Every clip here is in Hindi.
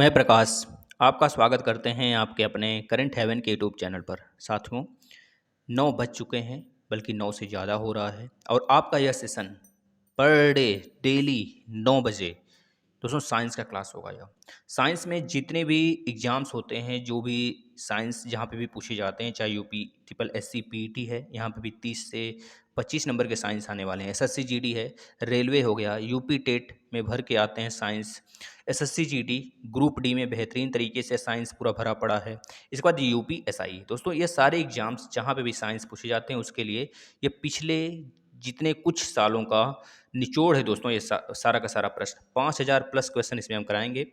मैं प्रकाश आपका स्वागत करते हैं आपके अपने करंट हेवन के यूट्यूब चैनल पर। साथियों, 9 बज चुके हैं, बल्कि 9 से ज़्यादा हो रहा है और आपका यह सेशन पर डे डेली 9 बजे दोस्तों साइंस का क्लास होगा। यह साइंस में जितने भी एग्ज़ाम्स होते हैं, जो भी साइंस जहाँ पे भी पूछे जाते हैं, चाहे यूपी ट्रिपल एससी पीईटी है, यहाँ पे भी 30 से 25 नंबर के साइंस आने वाले हैं। एसएससी जीडी है, रेलवे हो गया, यूपी टेट में भर के आते हैं science. SSC GD group D में बेहतरीन तरीके से साइंस पूरा भरा पड़ा है। इसके बाद यूपी एसआई दोस्तों, ये सारे एग्ज़ाम्स जहाँ पे भी साइंस पूछे जाते हैं उसके लिए ये पिछले जितने कुछ सालों का निचोड़ है दोस्तों। ये सारा का सारा प्रश्न 5000 प्लस क्वेश्चन इसमें हम कराएंगे।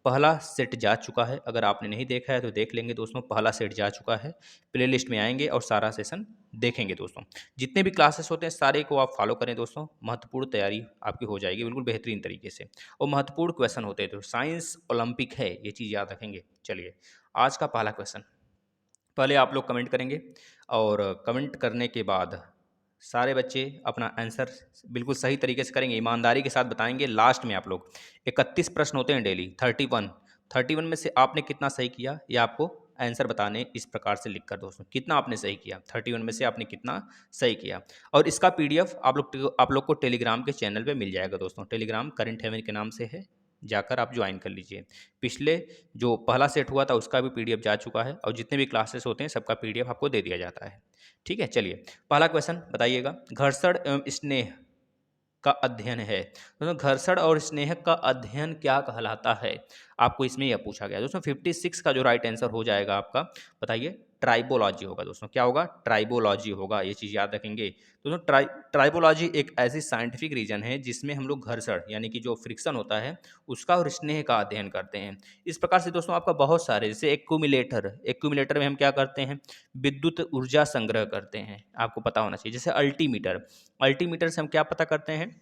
पहला सेट जा चुका है, अगर आपने नहीं देखा है तो देख लेंगे दोस्तों। पहला सेट जा चुका है, प्लेलिस्ट में आएंगे और सारा सेशन देखेंगे दोस्तों। जितने भी क्लासेस होते हैं सारे को आप फॉलो करें दोस्तों, महत्वपूर्ण तैयारी आपकी हो जाएगी बिल्कुल बेहतरीन तरीके से। और महत्वपूर्ण क्वेश्चन होते हैं तो साइंस ओलंपिक है, ये चीज़ याद रखेंगे। चलिए, आज का पहला क्वेश्चन पहले आप लोग कमेंट करेंगे और कमेंट करने के बाद सारे बच्चे अपना आंसर बिल्कुल सही तरीके से करेंगे, ईमानदारी के साथ बताएंगे। लास्ट में आप लोग 31 प्रश्न होते हैं डेली, 31 में से आपने कितना सही किया ये आपको आंसर बताने इस प्रकार से लिखकर दोस्तों, कितना आपने सही किया, 31 में से आपने कितना सही किया। और इसका पीडीएफ आप लोग को टेलीग्राम के चैनल पे मिल जाएगा दोस्तों। टेलीग्राम करंट हेवन के नाम से है, जाकर आप ज्वाइन कर लीजिए। पिछले जो पहला सेट हुआ था उसका भी पीडीएफ जा चुका है और जितने भी क्लासेस होते हैं सबका पीडीएफ आपको दे दिया जाता है। ठीक है, चलिए पहला क्वेश्चन बताइएगा। घर्षण एवं स्नेह का अध्ययन है दोस्तों, घर्षण और स्नेह का अध्ययन क्या कहलाता है, आपको इसमें यह पूछा गया दोस्तों। 56 का जो राइट आंसर हो जाएगा आपका, बताइए, ट्राइबोलॉजी होगा दोस्तों। क्या होगा? ट्राइबोलॉजी होगा, ये चीज़ याद रखेंगे दोस्तों। ट्राइबोलॉजी एक ऐसी साइंटिफिक रीजन है जिसमें हम लोग घर्षण यानी कि जो फ्रिक्शन होता है उसका और स्नेह का अध्ययन करते हैं। इस प्रकार से दोस्तों आपका बहुत सारे, जैसे एक्यूमुलेटर में हम क्या करते हैं, विद्युत ऊर्जा संग्रह करते हैं, आपको पता होना चाहिए। जैसे अल्टीमीटर से हम क्या पता करते हैं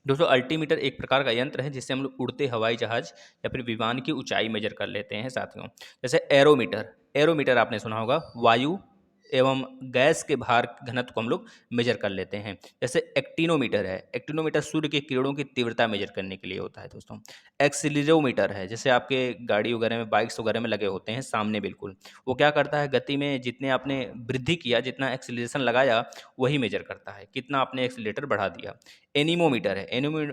दोस्तों, अल्टीमीटर एक प्रकार का यंत्र है जिससे हम लोग उड़ते हवाई जहाज या फिर विमान की ऊंचाई मेजर कर लेते हैं साथियों। जैसे एरोमीटर आपने सुना होगा, वायु एवं गैस के भार घनत्व को हम लोग मेजर कर लेते हैं। जैसे एक्टिनोमीटर सूर्य की किरणों की तीव्रता मेजर करने के लिए होता है दोस्तों। एक्सीलरोमीटर है, जैसे आपके गाड़ी वगैरह में, बाइक्स वगैरह में लगे होते हैं सामने बिल्कुल, वो क्या करता है, गति में जितने आपने वृद्धि किया, जितना एक्सीलरेशन लगाया वही मेजर करता है, कितना आपने एक्सीलरेटर बढ़ा दिया। एनीमोमीटर है,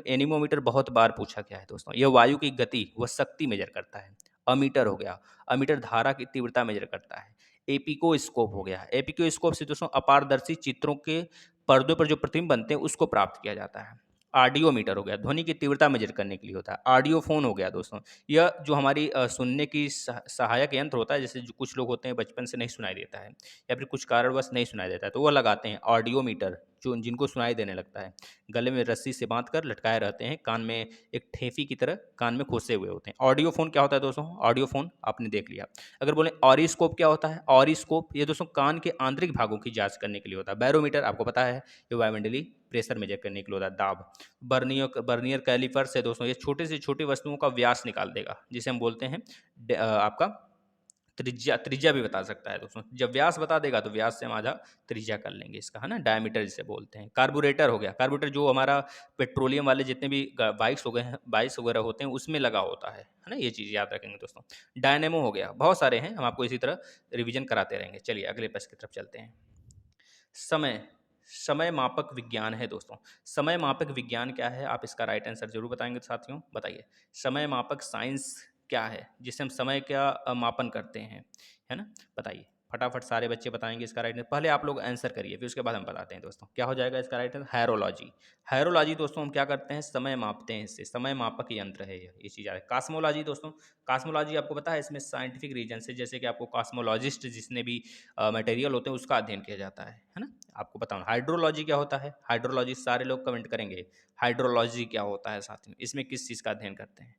एनीमोमीटर बहुत बार पूछा गया है दोस्तों, यह वायु की गति व शक्ति मेजर करता है। अमीटर हो गया, अमीटर धारा की तीव्रता मेजर करता है। एपिकोस्कोप हो गया, एपिकोस्कोप से दोस्तों अपारदर्शी चित्रों के पर्दों पर जो प्रतिबिंब बनते हैं उसको प्राप्त किया जाता है। ऑडियोमीटर हो गया, ध्वनि की तीव्रता मेजर करने के लिए होता है। ऑडियोफोन हो गया दोस्तों, यह जो हमारी सुनने की सहायक यंत्र होता है, जैसे जो कुछ लोग होते हैं बचपन से नहीं सुनाई देता है या फिर कुछ कारणवश नहीं सुनाई देता है तो वह लगाते हैं ऑडियोमीटर, जो जिनको सुनाई देने लगता है। गले में रस्सी से बांध कर लटकाए रहते हैं, कान में एक ठेफी की तरह कान में खोसे हुए होते हैं। ऑडियोफोन क्या होता है दोस्तों, ऑडियोफोन आपने देख लिया। अगर बोले ऑरिस्कोप क्या होता है, ऑरिस्कोप ये दोस्तों कान के आंतरिक भागों की जांच करने के लिए होता है। बैरोमीटर आपको पता है, ये वायुमंडलीय प्रेशर मेजर करने के लिए होता है, दाब। बर्नियर कैलिपर से दोस्तों ये छोटे से छोटी वस्तुओं का व्यास निकाल देगा, जिसे हम बोलते हैं आपका त्रिज्या भी बता सकता है दोस्तों। जब व्यास बता देगा तो व्यास से हम आधा त्रिज्या कर लेंगे इसका, है ना, डायमीटर जिसे बोलते हैं। कार्बोरेटर हो गया, कार्बोरेटर जो हमारा पेट्रोलियम वाले जितने भी बाइक्स हो गए हैं, बाइक्स वगैरह होते हैं उसमें लगा होता है ना, ये चीज़ याद रखेंगे दोस्तों। डायनेमो हो गया, बहुत सारे हैं, हम आपको इसी तरह रिविजन कराते रहेंगे। चलिए अगले प्रश्न की तरफ चलते हैं। समय समय मापक विज्ञान है दोस्तों। समय मापक विज्ञान क्या है, आप इसका राइट आंसर जरूर बताएंगे साथियों। बताइए, समय मापक साइंस क्या है जिससे हम समय का मापन करते हैं, है ना, बताइए फटाफट सारे बच्चे बताएंगे इसका राइट आंसर। पहले आप लोग आंसर करिए, फिर उसके बाद हम बताते हैं दोस्तों क्या हो जाएगा इसका राइट आंसर। हायरोलॉजी दोस्तों हम क्या करते हैं, समय मापते हैं, इससे समय मापक यंत्र है ये चीज़ आ रही है। कास्मोलॉजी दोस्तों, कास्मोलॉजी आपको पता है, इसमें साइंटिफिक रीजन से, जैसे कि आपको कास्मोलॉजिस्ट जितने भी मटेरियल होते हैं उसका अध्ययन किया जाता है ना, आपको पता होना। हाइड्रोलॉजी क्या होता है, हाइड्रोलॉजी सारे लोग कमेंट करेंगे, हाइड्रोलॉजी क्या होता है साथियों, इसमें किस चीज़ का अध्ययन करते हैं।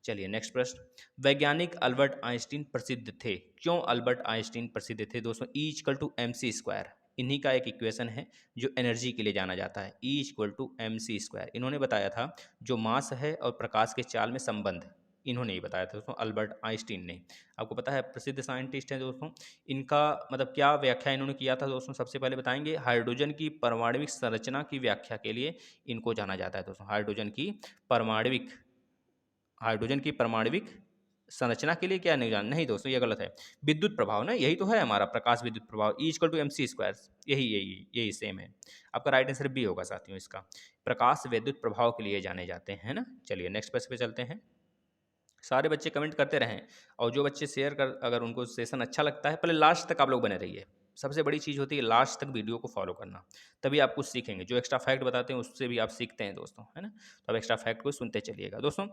चलिए नेक्स्ट प्रश्न, वैज्ञानिक अल्बर्ट आइंस्टीन प्रसिद्ध थे, क्यों अल्बर्ट आइंस्टीन प्रसिद्ध थे दोस्तों। E equal to M C square, इन्हीं का एक इक्वेशन है जो एनर्जी के लिए जाना जाता है, E equal to M C square. इन्होंने बताया था जो मास है और प्रकाश के चाल में संबंध, इन्होंने ही बताया था दोस्तों, अल्बर्ट आइंस्टीन ने। आपको पता है प्रसिद्ध साइंटिस्ट हैं दोस्तों। इनका मतलब क्या व्याख्या इन्होंने किया था दोस्तों, सबसे पहले बताएंगे। हाइड्रोजन की परमाणविक संरचना की व्याख्या के लिए इनको जाना जाता है दोस्तों। हाइड्रोजन की परमाणविक संरचना के लिए क्या नहीं जान, नहीं दोस्तों ये गलत है। विद्युत प्रभाव ना, यही तो है हमारा प्रकाश विद्युत प्रभाव, E equal to M C square, यही यही यही सेम है। आपका राइट आंसर बी होगा साथियों इसका। प्रकाश विद्युत प्रभाव के लिए जाने जाते हैं ना। चलिए नेक्स्ट प्रश्न पे चलते हैं। सारे बच्चे कमेंट करते रहें, और जो बच्चे शेयर कर, अगर उनको सेशन अच्छा लगता है, पहले लास्ट तक आप लोग बने रहिए। सबसे बड़ी चीज़ होती है लास्ट तक वीडियो को फॉलो करना, तभी आप कुछ सीखेंगे। जो एक्स्ट्रा फैक्ट बताते हैं उससे भी आप सीखते हैं दोस्तों, है ना। तो अब एक्स्ट्रा फैक्ट को सुनते चलिएगा दोस्तों।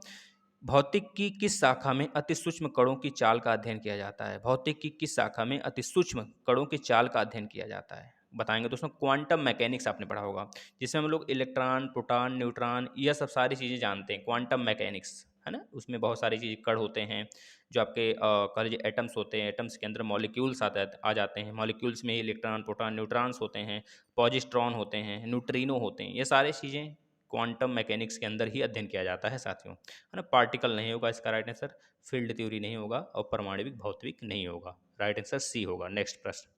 भौतिक की किस शाखा में अति सूक्ष्म कणों की चाल का अध्ययन किया जाता है? भौतिक की किस शाखा में अति सूक्ष्म कणों की चाल का अध्ययन किया जाता है? बताएंगे दोस्तों। क्वांटम मैकेनिक्स आपने पढ़ा होगा, जिसमें हम लोग इलेक्ट्रॉन, प्रोटॉन, न्यूट्रॉन, यह सब सारी चीज़ें जानते हैं। क्वांटम मैकेनिक्स, है ना। उसमें बहुत सारी चीज़ें कण होते हैं, जो आपके कह लीजिए एटम्स होते हैं। एटम्स के अंदर मॉलिक्यूल्स आ जाते हैं। मॉलिक्यूल्स में इलेक्ट्रॉन, प्रोटॉन, न्यूट्रॉन्स होते हैं, पॉजिट्रॉन होते हैं, न्यूट्रिनो होते हैं। ये सारी चीज़ें क्वांटम मैकेनिक्स के अंदर ही अध्ययन किया जाता है साथियों, है ना। पार्टिकल नहीं होगा इसका राइट आंसर, फील्ड थ्योरी नहीं होगा, और परमाणविक भौतिक नहीं होगा। राइट आंसर सी होगा। नेक्स्ट प्रश्न।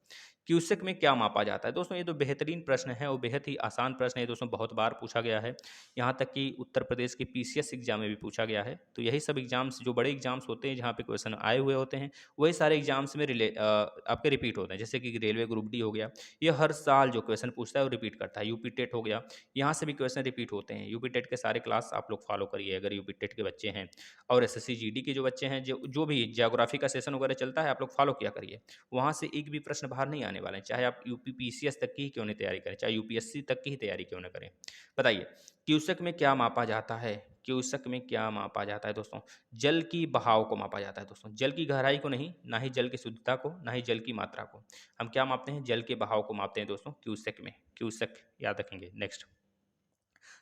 क्यूसेक में क्या मापा जाता है? दोस्तों ये तो बेहतरीन प्रश्न है और बेहद ही आसान प्रश्न है दोस्तों, बहुत बार पूछा गया है। यहाँ तक कि उत्तर प्रदेश के पीसीएस एग्जाम में भी पूछा गया है। तो यही सब एग्जाम्स, जो बड़े एग्जाम्स होते हैं जहाँ पे क्वेश्चन आए हुए होते हैं, वही सारे एग्जाम्स में आपके रिपीट होते हैं। जैसे कि रेलवे ग्रुप डी हो गया, ये हर साल जो क्वेश्चन पूछता है वो रिपीट करता है। यूपी टेट हो गया, यहाँ से भी क्वेश्चन रिपीट होते हैं। यूपी टेट के सारे क्लास आप लोग फॉलो करिए अगर यूपी टेट के बच्चे हैं, और एसएससी जीडी के जो बच्चे हैं, जो भी ज्योग्राफी का सेशन वगैरह चलता है, आप लोग फॉलो किया करिए। वहाँ से एक भी प्रश्न बाहर नहीं आने वाले हैं, चाहे आप यूपी पीसीएस तक की ही क्यों नहीं तैयारी करें, चाहे यूपीएससी तक की ही तैयारी क्यों ना करें। बताइए, क्यूसेक में क्या मापा जाता है? क्यूसेक में क्या मापा जाता है दोस्तों? जल की बहाव को मापा जाता है दोस्तों, जल की गहराई को नहीं, ना ही जल की शुद्धता को, ना ही जल की मात्रा को। हम क्या मापते हैं? जल के बहाव को मापते हैं दोस्तों, क्यूसेक में। क्यूसेक याद रखेंगे। नेक्स्ट।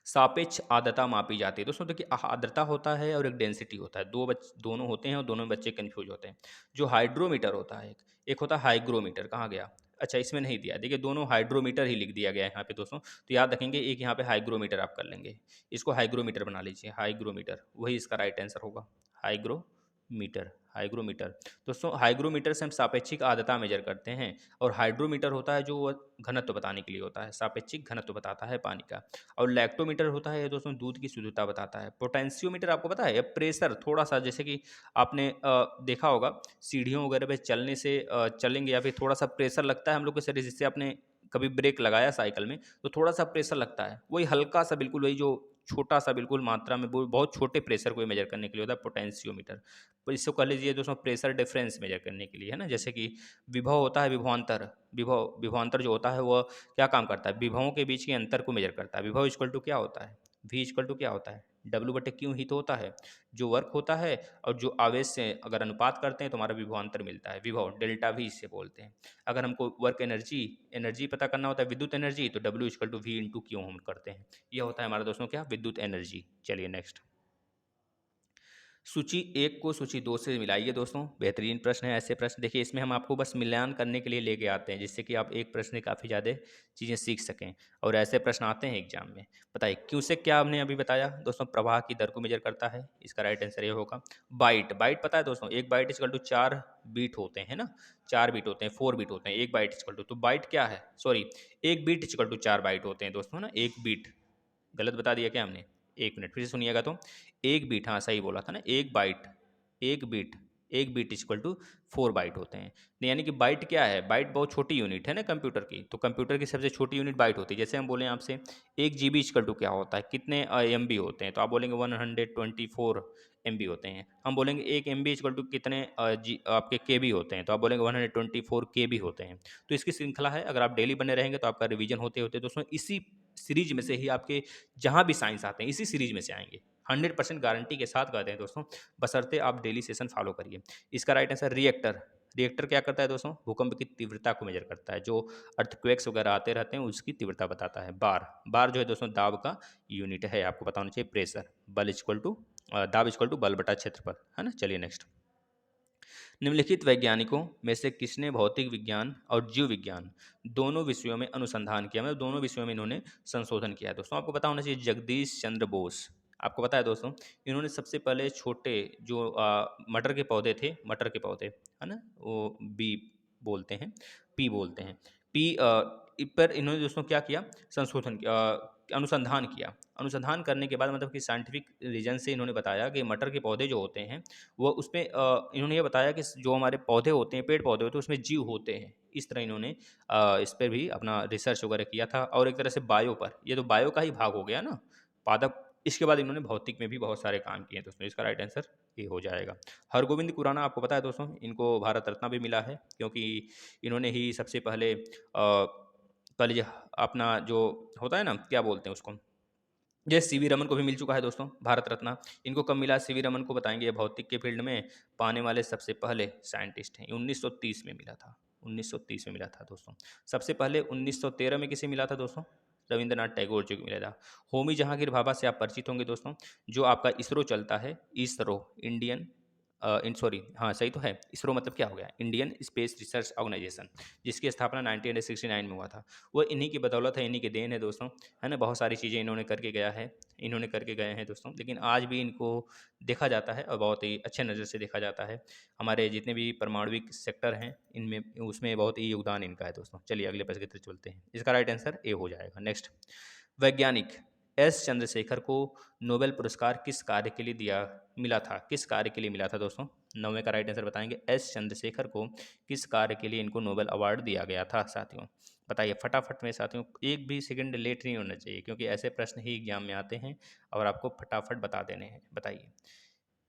सापेक्ष आर्द्रता मापी जाती है दोस्तों। देखिए, आर्द्रता होता है और एक डेंसिटी होता है, दोनों होते हैं, और दोनों बच्चे कंफ्यूज होते हैं। जो हाइड्रोमीटर होता है, एक होता है हाइग्रोमीटर। कहाँ गया? अच्छा, इसमें नहीं दिया। देखिए, दोनों हाइड्रोमीटर ही लिख दिया गया है यहाँ पे दोस्तों। तो याद रखेंगे, एक यहाँ पे हाइग्रोमीटर आप कर लेंगे, इसको हाइग्रोमीटर बना लीजिए। हाइग्रोमीटर, वही इसका राइट आंसर होगा। Hygrometer, hygrometer. दोस्तों, हाइग्रोमीटर से हम सापेक्षिक आर्द्रता मेजर करते हैं, और हाइड्रोमीटर होता है जो घनत्व बताने के लिए होता है, सापेक्षिक घनत्व बताता है पानी का। और लैक्टोमीटर होता है दोस्तों, दूध की शुद्धता बताता है। पोटेंशियोमीटर आपको पता है, प्रेशर थोड़ा सा, जैसे कि आपने देखा होगा सीढ़ियों वगैरह पे चलने से, चलेंगे या फिर थोड़ा सा प्रेशर लगता है हम लोग के शरीर, जिससे आपने कभी ब्रेक लगाया साइकिल में तो थोड़ा सा प्रेशर लगता है, वही हल्का सा बिल्कुल, वही जो छोटा सा बिल्कुल मात्रा में, वो बहुत छोटे प्रेशर को मेजर करने के लिए होता है पोटेंशियोमीटर। तो इसको कह लीजिए दोस्तों प्रेशर डिफरेंस मेजर करने के लिए, है ना। जैसे कि विभव होता है, विभवांतर, विभवांतर जो होता है वो क्या काम करता है? विभवों के बीच के अंतर को मेजर करता है। विभव इक्वल टू क्या होता है? वी इक्वल टू क्या होता है? डब्ल्यू बटे क्यू ही तो होता है। जो वर्क होता है और जो आवेश से अगर अनुपात करते हैं तो हमारा विभवांतर मिलता है, विभव, डेल्टा वी इसे बोलते हैं। अगर हमको वर्क एनर्जी एनर्जी पता करना होता है, विद्युत एनर्जी, तो W equal to V into Q हम करते हैं। यह होता है हमारा दोस्तों क्या? विद्युत एनर्जी। चलिए नेक्स्ट। सूची एक को सूची दो से मिलाइए दोस्तों। बेहतरीन प्रश्न है। ऐसे प्रश्न देखिए, इसमें हम आपको बस मिलान करने के लिए लेके आते हैं, जिससे कि आप एक प्रश्न से काफ़ी ज़्यादा चीज़ें सीख सकें, और ऐसे प्रश्न आते हैं एग्जाम में। बताइए, क्यू से क्या हमने अभी बताया दोस्तों? प्रवाह की दर को मेजर करता है, इसका राइट आंसर ये होगा। बाइट, बाइट पता है दोस्तों? एक बाइट इक्वल टू 4 बीट होते हैं ना, 4 बीट होते हैं, 4 बीट होते हैं, एक बाइट इक्वल टू, तो बाइट क्या है? सॉरी, एक बीट इक्वल टू 4 बाइट होते हैं दोस्तों, है ना। एक बीट गलत बता दिया क्या हमने? एक मिनट फिर से सुनिएगा तो। एक बीट, हाँ सही बोला था ना, एक बाइट, एक बीट, एक बीट इक्वल टू 4 बाइट होते हैं। यानी कि बाइट क्या है? बाइट बहुत छोटी यूनिट है ना कंप्यूटर की, तो कंप्यूटर की सबसे छोटी यूनिट बाइट होती है। जैसे हम बोलें आपसे 1 GB इक्वल टू क्या होता है, कितने MB होते हैं, तो आप बोलेंगे 124 MB होते हैं। हम बोलेंगे 1 MB इक्वल टू कितने आपके KB होते हैं, तो आप बोलेंगे 124 KB होते हैं। तो इसकी श्रृंखला है, अगर आप डेली बने रहेंगे तो आपका रिवीजन होते होते दोस्तों इसी सीरीज में से ही आपके जहाँ भी साइंस आते हैं इसी सीरीज में से आएंगे। 100% गारंटी के साथ कहते हैं दोस्तों, बशर्ते आप डेली सेशन फॉलो करिए। इसका राइट आंसर रिएक्टर। रिएक्टर क्या करता है दोस्तों? भूकंप की तीव्रता को मेजर करता है, जो अर्थक्वेक्स वगैरह आते रहते हैं उसकी तीव्रता बताता है। बार, बार जो है दोस्तों दाब का यूनिट है, आपको पता होना चाहिए। प्रेशर, बल इक्वल टू दाब इक्वल टू बल बटा क्षेत्रफल, है ना। चलिए नेक्स्ट। निम्नलिखित वैज्ञानिकों में से किसने भौतिक विज्ञान और जीव विज्ञान दोनों विषयों में अनुसंधान किया, मतलब दोनों विषयों में इन्होंने संशोधन किया है दोस्तों? आपको पता होना चाहिए जगदीश चंद्र बोस। आपको पता है दोस्तों, इन्होंने सबसे पहले छोटे जो मटर के पौधे थे, मटर के पौधे, है ना, वो बी बोलते हैं, पी बोलते हैं, पी पर इन्होंने दोस्तों क्या किया, संशोधन अनुसंधान किया। अनुसंधान करने के बाद मतलब कि साइंटिफिक रीजन से इन्होंने बताया कि मटर के पौधे जो होते हैं वो उसमें इन्होंने ये बताया कि जो हमारे पौधे होते हैं, पेड़ पौधे होते हैं, उसमें जीव होते हैं। इस तरह इन्होंने इस पर भी अपना रिसर्च वगैरह किया था। और एक तरह से बायो पर, ये तो बायो का ही भाग हो गया ना, पादप। इसके बाद इन्होंने भौतिक में भी बहुत सारे काम किए हैं दोस्तों। इसका राइट आंसर ये हो जाएगा। हरगोविंद खुराना, आपको पता है दोस्तों, इनको भारत रत्न भी मिला है क्योंकि इन्होंने ही सबसे पहले कॉलेज अपना जो होता है ना, क्या बोलते हैं उसको, जैसे सीवी रमन को भी मिल चुका है दोस्तों भारत रत्न। इनको कब मिला, सीवी रमन को बताएंगे। ये भौतिक के फील्ड में पाने वाले सबसे पहले साइंटिस्ट हैं। 1930 में मिला था, 1930 में मिला था दोस्तों। सबसे पहले 1913 में किसे मिला था दोस्तों, रविंद्रनाथ टैगोर जी को मिला था। होमी जहांगीर भाभा से आप परिचित होंगे दोस्तों, जो आपका इसरो चलता है, इसरो, इंडियन इन सॉरी हाँ सही तो है, इसरो मतलब क्या हो गया, इंडियन स्पेस रिसर्च ऑर्गेनाइजेशन, जिसकी स्थापना 1969 में हुआ था। वो इन्हीं की बदौलत है, इन्हीं के देन है दोस्तों, है ना। बहुत सारी चीज़ें इन्होंने करके गया है, इन्होंने करके गए हैं दोस्तों। लेकिन आज भी इनको देखा जाता है और बहुत ही अच्छे नज़र से देखा जाता है। हमारे जितने भी परमाणविक सेक्टर हैं इनमें, उसमें बहुत ही योगदान इनका है दोस्तों। चलिए अगले प्रश्न की तरफ चलते हैं। इसका राइट आंसर ए हो जाएगा। नेक्स्ट, वैज्ञानिक एस चंद्रशेखर को नोबेल पुरस्कार किस कार्य के लिए दिया मिला था, किस कार्य के लिए मिला था दोस्तों। नौवें का राइट आंसर बताएंगे। एस चंद्रशेखर को किस कार्य के लिए इनको नोबेल अवार्ड दिया गया था साथियों, बताइए फटाफट में साथियों। एक भी सेकंड लेट नहीं होना चाहिए क्योंकि ऐसे प्रश्न ही एग्जाम में आते हैं और आपको फटाफट बता देने हैं। बताइए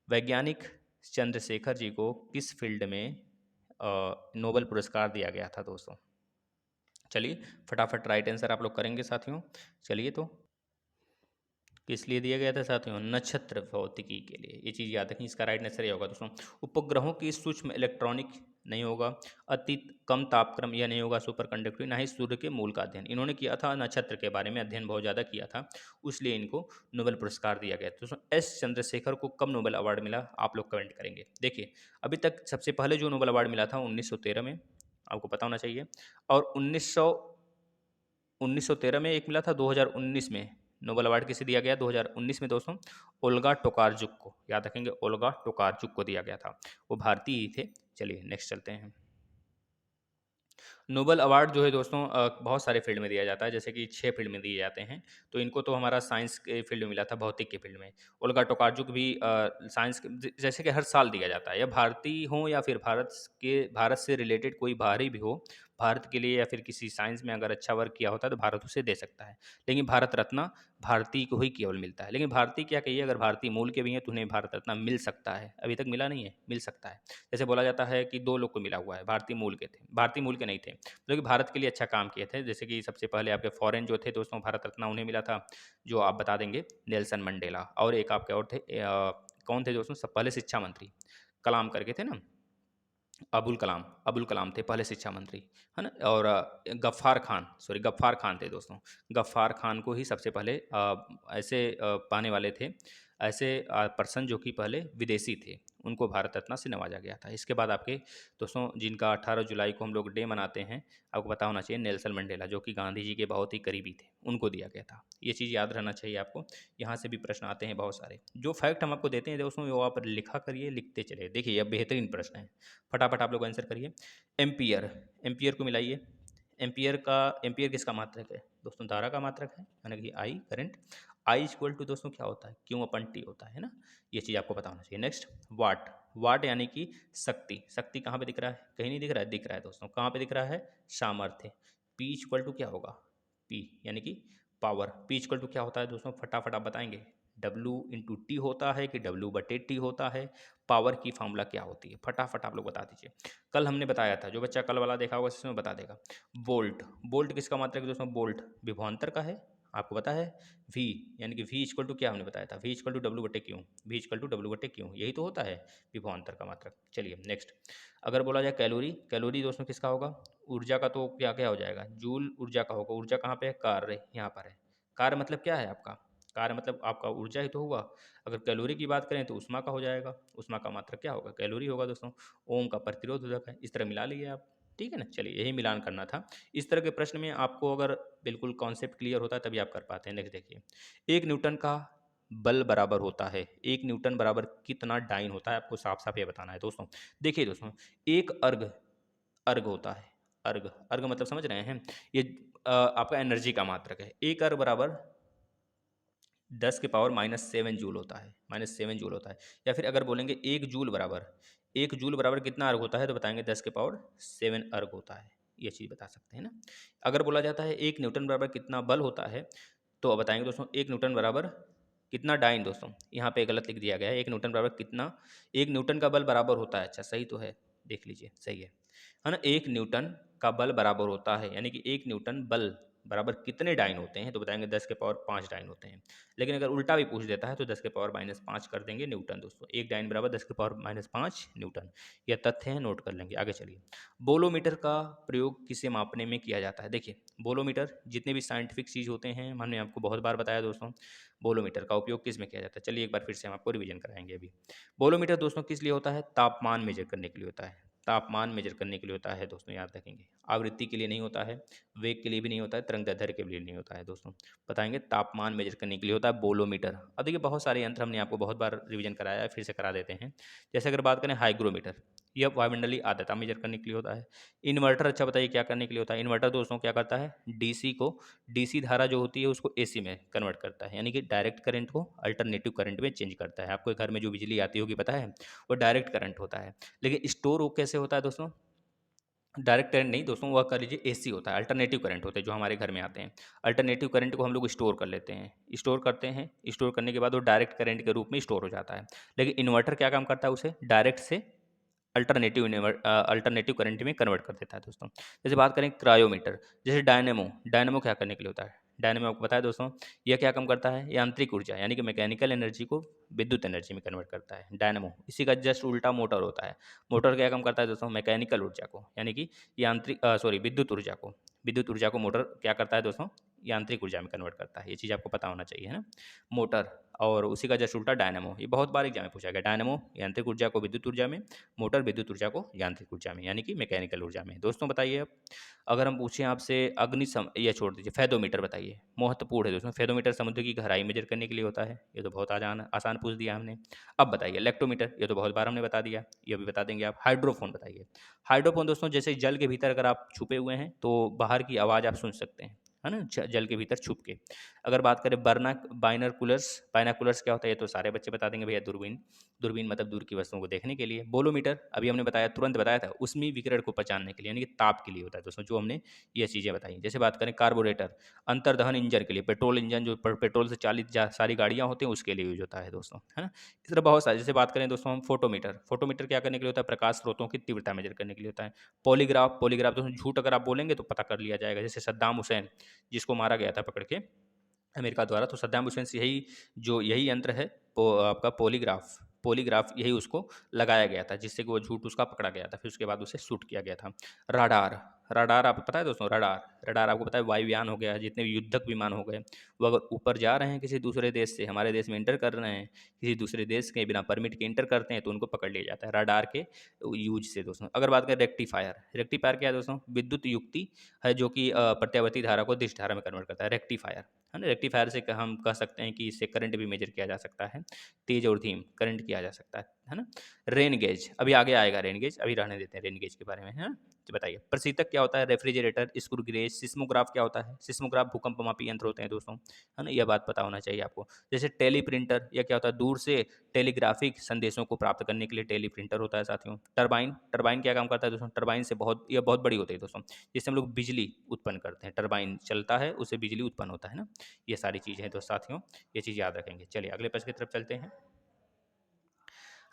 वैज्ञानिक चंद्रशेखर जी को किस फील्ड में नोबेल पुरस्कार दिया गया था दोस्तों। चलिए फटाफट राइट आंसर आप लोग करेंगे साथियों। चलिए तो किस लिए दिया गया था साथियों, नक्षत्र भौतिकी के लिए। ये चीज़ याद रखें, इसका राइट आंसर ये होगा दोस्तों। उपग्रहों की सूक्ष्म इलेक्ट्रॉनिक नहीं होगा, अति कम तापक्रम यह नहीं होगा, सुपर कंडक्टिव, ना ही सूर्य के मूल का अध्ययन इन्होंने किया था, नक्षत्र के बारे में अध्ययन बहुत ज़्यादा किया था, इसलिए इनको नोबेल पुरस्कार दिया गया। दोस्तों एस चंद्रशेखर को कब नोबेल अवार्ड मिला, आप लोग कमेंट करेंगे। देखिए अभी तक सबसे पहले जो नोबेल अवार्ड मिला था 1913 में, आपको पता होना चाहिए। और 1913 में एक मिला था, 2019 में नोबेल अवार्ड किसे दिया गया, 2019 में दोस्तों ओल्गा टोकारजुक को, याद रखेंगे ओल्गा टोकारजुक को दिया गया था, वो भारतीय ही थे। चलिए नेक्स्ट चलते हैं। नोबेल अवार्ड जो है दोस्तों बहुत सारे फील्ड में दिया जाता है, जैसे कि 6 फील्ड में दिए जाते हैं। तो इनको तो हमारा साइंस के फील्ड में मिला था, भौतिक के फील्ड में। ओल्गा टोकारजुक भी साइंस जैसे कि हर साल दिया जाता है, या भारतीय हो या फिर भारत से रिलेटेड कोई बाहरी भी हो, भारत के लिए या फिर किसी साइंस में अगर अच्छा वर्क किया होता है तो भारत उसे दे सकता है। लेकिन भारत रत्न भारतीय को ही केवल मिलता है। लेकिन भारतीय क्या कहिए, अगर भारतीय मूल के भी हैं तो उन्हें भारत रत्न मिल सकता है, अभी तक मिला नहीं है, मिल सकता है। जैसे बोला जाता है कि 2 लोग को मिला हुआ है, भारतीय मूल के थे, भारतीय मूल के नहीं थे, जो कि भारत के लिए अच्छा काम किए थे। जैसे कि सबसे पहले आपके फॉरेन जो थे दोस्तों, भारत रत्न उन्हें मिला था, जो आप बता देंगे नेल्सन मंडेला। और एक आपके और थे कौन थे दोस्तों, सब पहले शिक्षा मंत्री कलाम करके थे ना, अबुल कलाम थे पहले शिक्षा मंत्री, है ना। और गफ्फार खान थे दोस्तों। गफ्फार खान को ही सबसे पहले ऐसे पाने वाले थे, ऐसे पर्सन जो कि पहले विदेशी थे, उनको भारत रत्न से नवाजा गया था। इसके बाद आपके दोस्तों जिनका 18 जुलाई को हम लोग डे मनाते हैं, आपको पता होना चाहिए नेल्सन मंडेला, जो कि गांधी जी के बहुत ही करीबी थे, उनको दिया गया था। ये चीज़ याद रहना चाहिए आपको। यहाँ से भी प्रश्न आते हैं बहुत सारे, जो फैक्ट हम आपको देते हैं दोस्तों वो आप लिखा करिए, लिखते चलिए। देखिए यह बेहतरीन प्रश्न है, फटाफट आप लोग आंसर करिए। एम्पियर, एम्पियर को मिलाइए। एम्पियर किसका मात्रक है दोस्तों, धारा का मात्रक है, यानी कि I current. I equal to दोस्तों क्या होता है, क्यू अपन टी होता है ना। ये चीज़ आपको पता होना चाहिए। नेक्स्ट, वाट, वाट यानी कि शक्ति। शक्ति कहाँ पे दिख रहा है, कहीं नहीं दिख रहा है, दिख रहा है दोस्तों, कहाँ पे दिख रहा है, सामर्थ्य। पी इक्वल टू क्या होगा, पी यानी कि पावर। पी इक्वल टू क्या होता है दोस्तों, फटाफट आप बताएंगे। डब्लू इंटू टी होता है कि डब्लू बटे टी होता है, पावर की फॉर्मूला क्या होती है, फटाफट आप लोग बता दीजिए। कल हमने बताया था, जो बच्चा कल वाला देखा होगा इसमें बता देगा। वोल्ट, वोल्ट किसका मात्रक है दोस्तों, वोल्ट विभवांतर का है, आपको पता है। वी यानी कि वी इक्वल टू क्या हमने बताया था, वी इक्वल टू डब्लू बटे Q, V equal to W बटे क्यू, यही तो होता है विभवांतर का मात्रक। चलिए नेक्स्ट, अगर बोला जाए कैलोरी, कैलोरी दोस्तों किसका होगा, ऊर्जा का, तो क्या क्या हो जाएगा, जूल ऊर्जा का होगा। ऊर्जा कहाँ पे है, कार्य यहाँ पर है। कार्य मतलब क्या है आपका, कार्य मतलब आपका ऊर्जा ही तो हुआ। अगर कैलोरी की बात करें तो उष्मा का हो जाएगा, उष्मा का मात्रक क्या होगा, कैलोरी होगा दोस्तों। ओम का प्रतिरोधक है, इस तरह मिला लीजिए आप, ठीक है ना। चलिए यही मिलान करना था। इस तरह के प्रश्न में आपको अगर बिल्कुल कॉन्सेप्ट क्लियर होता है तभी आप कर पाते हैं। नेक्स्ट देखिए, 1 न्यूटन का बल बराबर होता है, 1 न्यूटन बराबर कितना डाइन होता है, आपको साफ साफ ये बताना है दोस्तों। देखिए दोस्तों, एक अर्ग, अर्ग होता है, अर्ग, अर्ग मतलब समझ रहे हैं, ये आपका एनर्जी का मात्रक है। एक अर्ग बराबर 10⁻⁻7 जूल होता है, -7 जूल होता है। या फिर अगर बोलेंगे एक जूल बराबर कितना अर्ग होता है, तो बताएंगे 10⁻7 अर्ग होता है। ये चीज़ बता सकते हैं ना। अगर बोला जाता है 1 न्यूटन बराबर कितना बल होता है, तो बताएंगे दोस्तों 1 न्यूटन बराबर कितना डाइन, दोस्तों यहाँ पे गलत लिख दिया गया है। 1 न्यूटन बराबर कितना, 1 न्यूटन का बल बराबर होता है, अच्छा सही तो है, देख लीजिए सही है ना। 1 न्यूटन का बल बराबर होता है, यानी कि 1 न्यूटन बल बराबर कितने डाइन होते हैं, तो बताएंगे 10⁻5 डाइन होते हैं। लेकिन अगर उल्टा भी पूछ देता है तो 10⁻⁻5 कर देंगे न्यूटन दोस्तों। एक डाइन बराबर 10⁻⁻5 न्यूटन। यह तथ्य है, नोट कर लेंगे। आगे चलिए, बोलोमीटर का प्रयोग किसे मापने में किया जाता है। देखिए बोलोमीटर, जितने भी साइंटिफिक चीज़ होते हैं, हमने आपको बहुत बार बताया दोस्तों, बोलोमीटर का उपयोग किस में किया जाता है। चलिए एक बार फिर से हम आपको रिवीजन कराएंगे। अभी बोलोमीटर दोस्तों किस लिए होता है, तापमान मेजर करने के लिए होता है। तापमान मेजर करने के लिए होता है दोस्तों, याद रखेंगे। आवृत्ति के लिए नहीं होता है, वेग के लिए भी नहीं होता है, तरंगदैर्ध्य के लिए नहीं होता है दोस्तों। बताएंगे तापमान मेजर करने के लिए होता है बोलोमीटर। अब देखिए बहुत सारे यंत्र हमने आपको बहुत बार रिवीजन कराया है, फिर से करा देते हैं। जैसे अगर बात करें हाइग्रोमीटर, यह वायुमंडलीय आर्द्रता मेजर करने के लिए होता है। इन्वर्टर, अच्छा बताइए क्या करने के लिए होता है। इन्वर्टर दोस्तों क्या करता है, डीसी धारा जो होती है उसको एसी में कन्वर्ट करता है, यानी कि डायरेक्ट करंट को अल्टरनेटिव करंट में चेंज करता है। आपको घर में जो बिजली आती होगी पता है, वो डायरेक्ट करंट होता है। लेकिन स्टोर वो कैसे होता है दोस्तों, डायरेक्ट करंट नहीं दोस्तों, वह कर लीजिए एसी होता है, अल्टरनेटिव करंट होते हैं जो हमारे घर में आते हैं। अल्टरनेटिव करंट को हम लोग स्टोर कर लेते हैं, स्टोर करते हैं, स्टोर करने के बाद वो डायरेक्ट करंट के रूप में स्टोर हो जाता है। लेकिन इन्वर्टर क्या काम करता है, उसे डायरेक्ट से अल्टरनेटिव करंट में कन्वर्ट कर देता है दोस्तों। जैसे बात करें क्रायोमीटर, जैसे डायनेमो, डायनेमो क्या करने के लिए होता है। डायनेमो आपको पता है दोस्तों, यह क्या काम करता है, यांत्रिक ऊर्जा यानी कि मैकेनिकल एनर्जी को विद्युत एनर्जी में कन्वर्ट करता है डायनेमो। इसी का जस्ट उल्टा मोटर होता है। मोटर क्या काम करता है दोस्तों, मैकेनिकल ऊर्जा को यानी कि विद्युत ऊर्जा को मोटर क्या करता है दोस्तों, यांत्रिक ऊर्जा में कन्वर्ट करता है। ये चीज़ आपको पता होना चाहिए, है ना। मोटर और उसी का जस्ट उल्टा डायनेमो, ये बहुत बार एग्जाम में पूछा गया। डायनेमो यांत्रिक ऊर्जा को विद्युत ऊर्जा में, मोटर विद्युत ऊर्जा को यांत्रिक ऊर्जा में, यानी कि मैकेनिकल ऊर्जा में। दोस्तों बताइए अब, अगर हम पूछें आपसे ये छोड़ दीजिए, फेदोमीटर बताइए, महत्वपूर्ण है दोस्तों। फेदोमीटर समुद्र की गहराई मेजर करने के लिए होता है। ये तो बहुत आसान आसान पूछ दिया हमने। अब बताइए लेक्टोमीटर, ये तो बहुत बार हमने बता दिया, ये भी बता देंगे आप। हाइड्रोफोन बताइए। हाइड्रोफोन दोस्तों, जैसे जल के भीतर अगर आप छुपे हुए हैं तो बाहर की आवाज़ आप सुन सकते हैं, है ना, जल के भीतर छुप के। अगर बात करें बाइनरकुलर्स, बाइनरकुलर्स क्या होता है, ये तो सारे बच्चे बता देंगे भैया, दूरबीन। दूरबीन मतलब दूर की वस्तुओं को देखने के लिए। बोलोमीटर अभी हमने बताया, तुरंत बताया था, उसमें विकिरण को पहचानने के लिए, यानी कि ताप के लिए होता है दोस्तों, जो हमने ये चीज़ें बताई। जैसे बात करें कार्बोरेटर, अंतर्दहन इंजन के लिए, पेट्रोल इंजन जो पेट्रोल से चालित सारी गाड़ियाँ होती हैं उसके लिए यूज होता है दोस्तों, है ना। इस तरह बहुत सारे। जैसे बात करें दोस्तों हम फोटोमीटर, फोटोमीटर क्या करने के लिए होता है, प्रकाश स्रोतों की तीव्रता मेजर करने के लिए होता है। पॉलीग्राफ, पॉलीग्राफ दोस्तों झूठ अगर आप बोलेंगे तो पता कर लिया जाएगा। जैसे सद्दाम हुसैन, जिसको मारा गया था पकड़ के अमेरिका द्वारा, तो सद्दाम हुसैन से यही यंत्र है, आपका पॉलीग्राफ, पॉलीग्राफ यही उसको लगाया गया था, जिससे कि वो झूठ उसका पकड़ा गया था। फिर उसके बाद उसे शूट किया गया था। राडार, राडार आपको पता है दोस्तों, राडार, राडार आपको पता है वायुयान हो गया, जितने भी युद्धक विमान हो गए, वो अगर ऊपर जा रहे हैं किसी दूसरे देश से, हमारे देश में इंटर कर रहे हैं, किसी दूसरे देश के बिना परमिट के इंटर करते हैं, तो उनको पकड़ लिया जाता है राडार के यूज से दोस्तों। अगर बात करें रेक्टिफायर, रेक्टिफायर क्या है दोस्तों, विद्युत युक्ति है जो कि प्रत्यावर्ती धारा को दिश धारा में कन्वर्ट करता है, रेक्टिफायर, है ना। रेक्टिफायर से हम कह सकते हैं कि इससे करंट भी मेजर किया जा सकता है, तेज और धीम करंट किया जा सकता है ना। रेन गेज अभी आगे आएगा, रेन गेज अभी रहने देते हैं रेन गेज के बारे में, है ना। तो बताइए प्रशीतक क्या होता है, रेफ्रिजरेटर, स्क्रू गेज। सिस्मोग्राफ क्या होता है, सिस्मोग्राफ भूकंप मापी यंत्र होते हैं दोस्तों, है ना, यह बात पता होना चाहिए आपको। जैसे टेली प्रिंटर, यह क्या होता है, दूर से टेलीग्राफिक संदेशों को प्राप्त करने के लिए टेली प्रिंटर होता है साथियों। टरबाइन, टरबाइन क्या काम करता है दोस्तों, टरबाइन से यह बहुत बड़ी होती है दोस्तों, जिससे हम लोग बिजली उत्पन्न करते हैं। टरबाइन चलता है, उससे बिजली उत्पन्न होता है ना। ये सारी चीज़ें हैं तो साथियों, ये चीज़ याद रखेंगे। चलिए अगले प्रश्न की तरफ चलते हैं।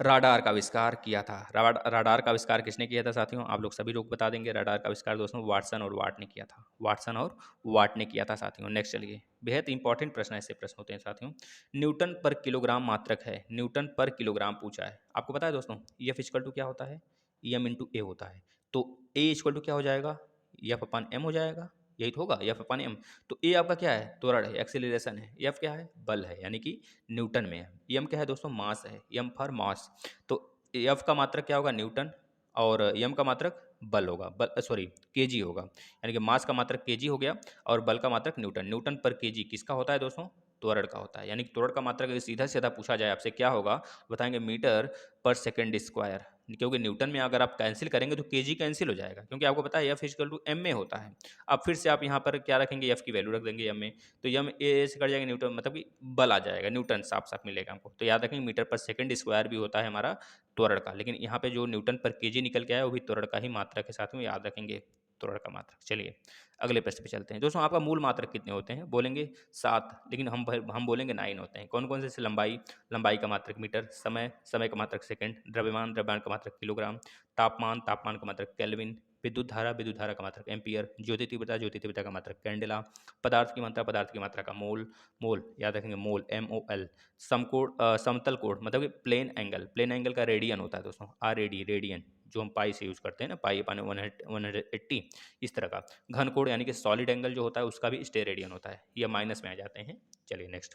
राडार का आविष्कार किया था, राडार का आविष्कार किसने किया था साथियों, आप लोग सभी लोग बता देंगे। राडार का आविष्कार दोस्तों वाटसन और वाट ने किया था, वाटसन और वाट ने किया था साथियों। नेक्स्ट चलिए, बेहद इंपॉर्टेंट प्रश्न, ऐसे प्रश्न होते हैं साथियों। न्यूटन पर किलोग्राम मात्रक है, न्यूटन पर किलोग्राम पूछा है। आपको पता है दोस्तों एफ इक्वल टू क्या होता है, एम इंटू ए होता है। तो ए इक्वल टू क्या हो जाएगा, एफ अपान एम हो जाएगा, यही तो होगा, एफ अपान एम। तो ए आपका क्या है, त्वरण है, एक्सेलरेशन है। एफ क्या है, बल है, यानी कि न्यूटन में है। एम क्या है दोस्तों, मास है, एम फॉर मास। तो एफ का मात्रक क्या होगा, न्यूटन, और एम का मात्रक बल होगा, बल सॉरी केजी होगा, यानी कि मास का मात्रक केजी हो गया और बल का मात्रक न्यूटन। न्यूटन पर केजी किसका होता है दोस्तों, त्वरण का होता है। यानी कि त्वरण का मात्रक अगर सीधा सीधा पूछा जाए आपसे क्या होगा, बताएंगे मीटर पर सेकंड स्क्वायर, क्योंकि न्यूटन में अगर आप कैंसिल करेंगे तो केजी कैंसिल हो जाएगा, क्योंकि आपको पता है एफ इक्वल टू एम में होता है। अब फिर से आप यहाँ पर क्या रखेंगे, एफ की वैल्यू रख देंगे एम में, तो एम ए से कट जाएगा न्यूटन, मतलब कि बल आ जाएगा, न्यूटन साफ साफ मिलेगा हमको। तो याद रखेंगे मीटर पर सेकंड स्क्वायर भी होता है हमारा त्वरण का, लेकिन यहाँ पे जो न्यूटन पर केजी निकल के आया वो भी त्वरण का ही मात्रक के साथ में याद रखेंगे, त्वरण का मात्रक। चलिए अगले प्रश्न पे चलते हैं दोस्तों। आपका मूल मात्रक कितने होते हैं, बोलेंगे 7, लेकिन हम बोलेंगे 9 होते हैं। कौन कौन से? लंबाई, लंबाई का मात्रक मीटर, समय, समय का मात्रक सेकंड, द्रव्यमान, द्रव्यमान का मात्रक किलोग्राम, तापमान, तापमान का मात्रक केल्विन, विद्युत धारा, विद्युत धारा का मात्रक एम्पियर, ज्योति तीव्रता, ज्योति तीव्रता का मात्रक कैंडेला, पदार्थ की मात्रा, पदार्थ की मात्रा का मोल, मोल याद रखेंगे मोल MOL, समकोण समतल कोण मतलब कि प्लेन एंगल, प्लेन एंगल का रेडियन होता है दोस्तों, RAD रेडियन, जो हम पाई से यूज़ करते हैं ना, पाई पाने 180 इस तरह का। घन कोण यानी कि सॉलिड एंगल जो होता है उसका भी स्टेरेडियन होता है, ये माइनस में आ जाते हैं। चलिए नेक्स्ट,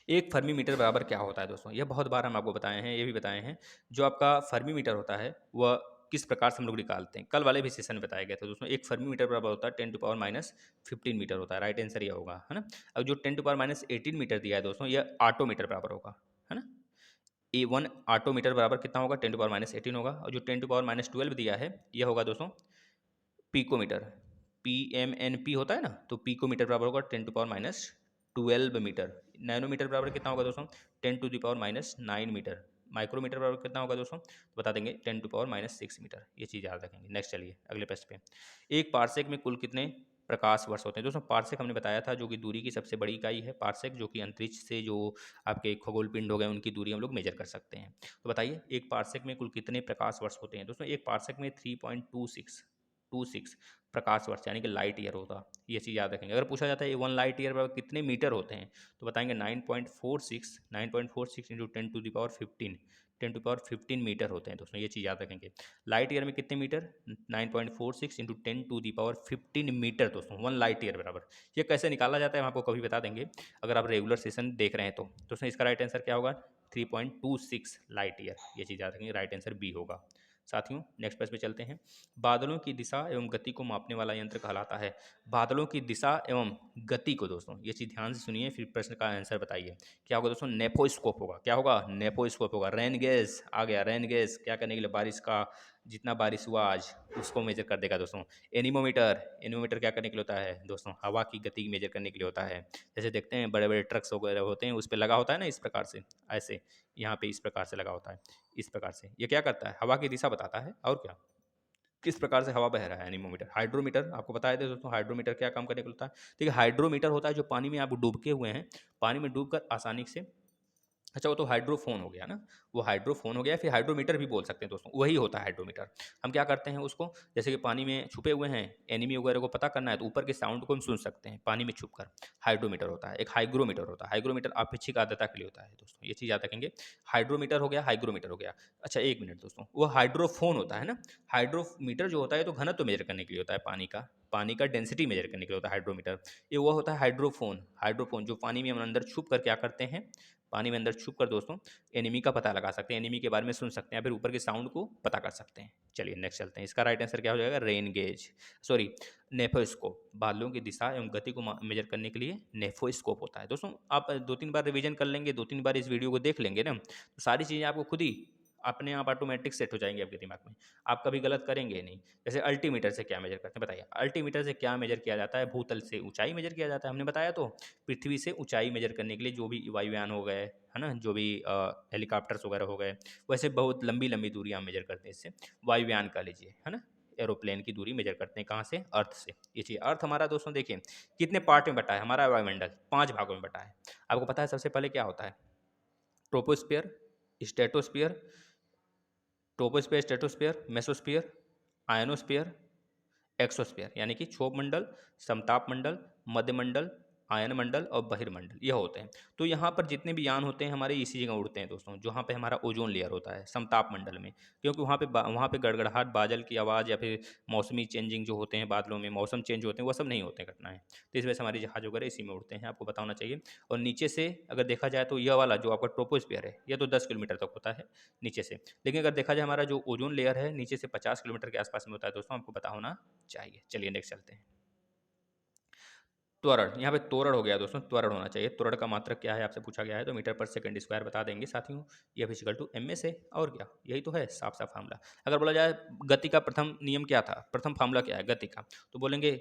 एक फर्मी मीटर बराबर क्या होता है दोस्तों, यह बहुत बार हम आपको बताए हैं, ये भी बताए हैं। जो आपका फर्मी मीटर होता है वह किस प्रकार से हम लोग निकालते हैं, कल वाले भी सेशन में बताया गया था दोस्तों। एक फर्मी मीटर बराबर होता है 10⁻⁻15 मीटर होता है, राइट आंसर यह होगा, है ना। अब जो 10⁻18 मीटर दिया है दोस्तों, यह ऑटो मीटर बराबर होगा, है ना। A1 ऑटो मीटर बराबर कितना होगा, 10⁻18 होगा। और जो 10⁻12 दिया है यह होगा दोस्तों पिकोमीटर, PMNP होता है ना, तो पिकोमीटर बराबर होगा 10⁻12 मीटर। नैनोमीटर बराबर कितना होगा दोस्तों, 10⁻9 मीटर। माइक्रोमीटर बराबर कितना होगा दोस्तों, तो बता देंगे 10⁻6 मीटर। ये चीज़ याद रखेंगे। नेक्स्ट चलिए अगले प्रश्न पे, एक पार्सेक में कुल कितने प्रकाश वर्ष होते हैं दोस्तों। पार्सेक हमने बताया था जो कि दूरी की सबसे बड़ी इकाई है, पार्सेक, जो कि अंतरिक्ष से जो आपके खगोल पिंड हो गए उनकी दूरी हम लोग मेजर कर सकते हैं। तो बताइए एक पार्सेक में कुल कितने प्रकाश वर्ष होते हैं दोस्तों। एक पार्सेक में 3.26 प्रकाश वर्ष यानी कि लाइट ईयर होता, ये चीज़ याद रखेंगे। अगर पूछा जाता है 1 लाइट ईयर बराबर कितने मीटर होते हैं, तो बताएंगे 9.46 इंटू 10⁻15 मीटर होते हैं दोस्तों, ये चीज़ याद रखेंगे। लाइट ईयर में कितने मीटर, 9.46 इंटू 10⁻15 मीटर दोस्तों, 1 लाइट ईयर बराबर। ये कैसे निकाला जाता है हम आपको कभी बता देंगे, अगर आप रेगुलर सेशन देख रहे हैं तो दोस्तों। इसका राइट आंसर क्या होगा, 3.26 लाइट ईयर, ये चीज़ याद रखेंगे, राइट आंसर बी होगा। साथियों नेक्स्ट प्रश्न पे चलते हैं, बादलों की दिशा एवं गति को मापने वाला यंत्र कहलाता है। बादलों की दिशा एवं गति को दोस्तों, ये चीज़ ध्यान से सुनिए, फिर प्रश्न का आंसर बताइए। क्या होगा दोस्तों, नेपोस्कोप होगा। क्या होगा, नेपोस्कोप होगा। रेन गेज आ गया, रेन गेज क्या करने के लिए, बारिश का जितना बारिश हुआ आज उसको मेजर कर देगा दोस्तों। एनीमोमीटर, एनीमोमीटर क्या करने के लिए होता है दोस्तों, हवा की गति मेजर करने के लिए होता है। जैसे देखते हैं बड़े बड़े ट्रक्स वगैरह होते हैं उस पर लगा होता है ना, इस प्रकार से, ऐसे यहाँ पे इस प्रकार से लगा होता है, इस प्रकार से। ये क्या करता है, हवा की दिशा बताता है, और क्या, किस प्रकार से हवा बह रहा है। एनीमोमीटर, हाइड्रोमीटर आपको बताया था दोस्तों, हाइड्रोमीटर क्या काम करने को होता है। देखिए हाइड्रोमीटर होता है जो पानी में आप डूबके हुए हैं, पानी में डूबकर आसानी से, अच्छा वो तो हाइड्रोफोन हो गया ना, वो हाइड्रोफोन हो गया, फिर हाइड्रोमीटर भी बोल सकते हैं दोस्तों, वही होता है हाइड्रोमीटर। हम क्या करते हैं उसको, जैसे कि पानी में छुपे हुए हैं, एनिमी वगैरह को पता करना है तो ऊपर के साउंड को हम सुन सकते हैं पानी में छुपकर, हाइड्रोमीटर होता है। एक हाइग्रोमीटर होता है, हाइग्रोमीटर अपेक्षिक आर्द्रता के लिए होता है दोस्तों, ये चीज़ याद रखेंगे। हाइड्रोमीटर हो गया, हाइग्रोमीटर हो गया। अच्छा एक मिनट दोस्तों, वो हाइड्रोफोन होता है ना, हाइड्रोमीटर जो होता है तो घनत्व मेजर करने के लिए होता है, पानी का डेंसिटी मेजर करने के लिए होता है हाइड्रोमीटर। ये वो होता है हाइड्रोफोन, हाइड्रोफोन जो पानी में हम अंदर छुप कर क्या करते हैं, पानी में अंदर छुप कर दोस्तों एनिमी का पता लगा सकते हैं, एनिमी के बारे में सुन सकते हैं, फिर ऊपर के साउंड को पता कर सकते हैं। चलिए नेक्स्ट चलते हैं, इसका राइट आंसर क्या हो जाएगा, रेन गेज, सॉरी नेफोस्कोप। बादलों की दिशा एवं गति को मेजर करने के लिए नेफोस्कोप होता है दोस्तों। आप 2-3 बार रिवीजन कर लेंगे, 2-3 बार इस वीडियो को देख लेंगे ना, तो सारी चीज़ें आपको खुद ही अपने आप ऑटोमेटिक सेट हो जाएंगे आपके दिमाग में, आप कभी गलत करेंगे नहीं। जैसे अल्टीमीटर से क्या मेजर करते हैं बताइए, अल्टीमीटर से क्या मेजर किया जाता है, भूतल से ऊंचाई मेजर किया जाता है, हमने बताया तो। पृथ्वी से ऊंचाई मेजर करने के लिए जो भी वायुयान हो गए, है ना, जो भी हेलीकॉप्टर्स वगैरह हो गए, वैसे बहुत लंबी लंबी दूरी हम मेजर करते हैं इससे, वायुयान का लीजिए, है ना, एरोप्लेन की दूरी मेजर करते हैं कहाँ से, अर्थ से। ये चीज़, अर्थ हमारा दोस्तों देखिए कितने पार्ट में बटा है, हमारा वायुमंडल 5 भागों में बटा है। आपको पता है सबसे पहले क्या होता है, troposphere, stratosphere, troposphere, stratosphere, mesosphere, ionosphere, exosphere, यानी कि क्षोभ मंडल, समताप मंडल, मध्यमंडल, आयन मंडल और बहिर्मंडल, यह होते हैं। तो यहाँ पर जितने भी यान होते हैं हमारे इसी जगह उड़ते हैं दोस्तों, जहाँ पे हमारा ओजोन लेयर होता है समताप मंडल में, क्योंकि वहाँ पे गड़गड़ाहट, बादल की आवाज़ या फिर मौसमी चेंजिंग जो होते हैं, बादलों में मौसम चेंज होते हैं, वो सब नहीं होते हैं घटनाएं। तो इस वजह से हमारी जहाज वगैरह इसी में उड़ते हैं, आपको पता होना चाहिए। और नीचे से अगर देखा जाए तो यह वाला जो आपका ट्रोपोस्फियर है, यह तो 10 किलोमीटर तक होता है नीचे से, लेकिन अगर देखा जाए हमारा जो ओजोन लेयर है नीचे से 50 किलोमीटर के आसपास में होता है दोस्तों, आपको पता होना चाहिए। चलिए नेक्स्ट चलते हैं, त्वरण, यहाँ पे तोरण हो गया दोस्तों, त्वरण होना चाहिए। त्वरण का मात्रक क्या है आपसे पूछा गया है, तो मीटर पर सेकंड स्क्वायर बता देंगे साथियों। ये फिजिकल टू एम से, और क्या, यही तो है साफ साफ फार्मूला। अगर बोला जाए गति का प्रथम नियम क्या था, प्रथम फार्मूला क्या है गति का, तो बोलेंगे